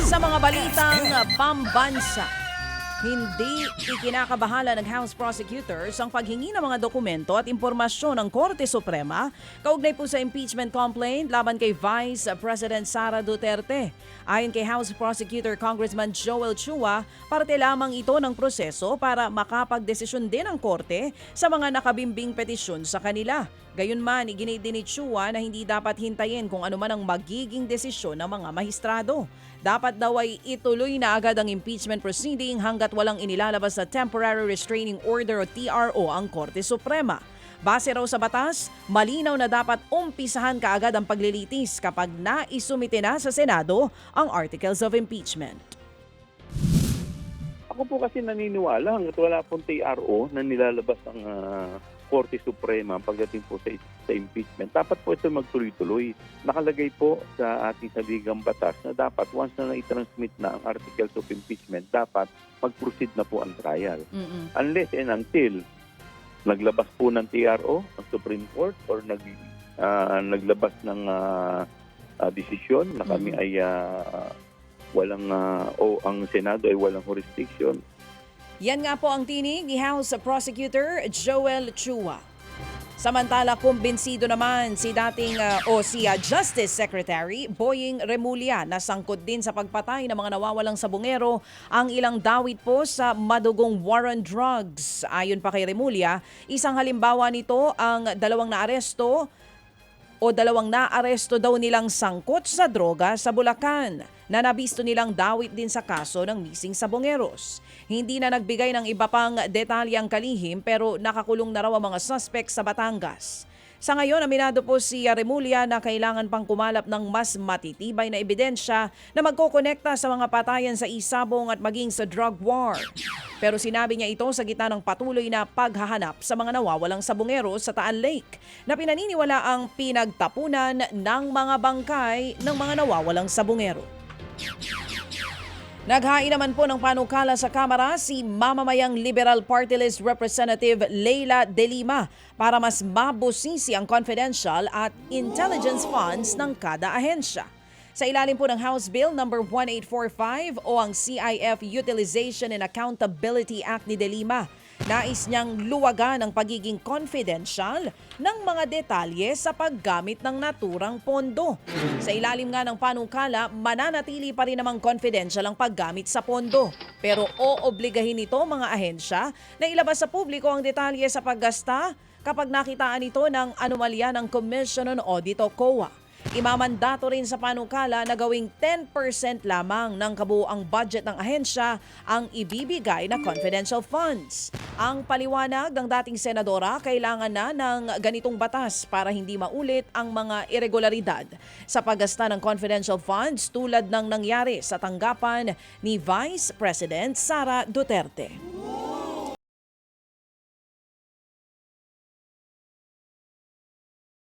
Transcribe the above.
Sa mga balitang pambansa, hindi ikinakabahala ng House Prosecutors ang paghingi ng mga dokumento at impormasyon ng Korte Suprema kaugnay po sa impeachment complaint laban kay Vice President Sara Duterte. Ayon kay House Prosecutor Congressman Joel Chua, parte lamang ito ng proseso para makapagdesisyon din ang Korte sa mga nakabimbing petisyon sa kanila. Gayunman, iginit din ni Chua na hindi dapat hintayin kung ano man ang magiging desisyon ng mga mahistrado. Dapat daw ay ituloy na agad ang impeachment proceeding hanggat walang inilalabas na Temporary Restraining Order o TRO ang Korte Suprema. Base raw sa batas, malinaw na dapat umpisahan kaagad ang paglilitis kapag naisumite na sa Senado ang Articles of Impeachment. Ako po kasi naniniwala hanggat wala pong TRO na nilalabas ang Korte Suprema pagdating po sa impeachment. Dapat po ito magtuloy-tuloy. Nakalagay po sa ating saligang batas na dapat once na i-transmit na ang Articles of Impeachment, dapat mag-proceed na po ang trial. Unless and until naglabas po ng TRO ang Supreme Court or naglabas ng desisyon na kami ay walang o ang Senado ay walang jurisdiction. Yan nga po ang tinig ni House Prosecutor Joel Chua. Samantala, kumbinsido naman si Justice Secretary Boying Remulla na sangkot din sa pagpatay ng mga nawawalang sabungero ang ilang dawit po sa madugong war on drugs. Ayon pa kay Remulla, isang halimbawa nito ang dalawang naaresto daw nilang sangkot sa droga sa Bulacan na nabisto nilang dawit din sa kaso ng missing sabongeros. Hindi na nagbigay ng iba pang detalye ang kalihim pero nakakulong na raw ang mga suspect sa Batangas. Sa ngayon, aminado po si Remulla na kailangan pang kumalap ng mas matitibay na ebidensya na magkokonekta sa mga patayan sa Isabong at maging sa drug war. Pero sinabi niya ito sa gitna ng patuloy na paghahanap sa mga nawawalang sabungero sa Taal Lake na pinaniniwala ang pinagtapunan ng mga bangkay ng mga nawawalang sabungero. Naghain naman po ng panukala sa Kamara si mamamayang Liberal Party List Representative Leila De Lima para mas mabusisi ang confidential at intelligence funds ng kada ahensya. Sa ilalim po ng House Bill No. 1845 o ang CIF Utilization and Accountability Act ni De Lima, nais niyang luwagan ang pagiging confidential ng mga detalye sa paggamit ng naturang pondo. Sa ilalim nga ng panukala, mananatili pa rin namang confidential ang paggamit sa pondo. Pero oobligahin ito mga ahensya na ilabas sa publiko ang detalye sa paggasta kapag nakitaan ito ng anomalya ng Commission on Audit o COA. Imamandato rin sa panukala na gawing 10% lamang ng kabuuang budget ng ahensya ang ibibigay na confidential funds. Ang paliwanag ng dating senadora, kailangan na ng ganitong batas para hindi maulit ang mga irregularidad sa paggasta ng confidential funds tulad ng nangyari sa tanggapan ni Vice President Sara Duterte.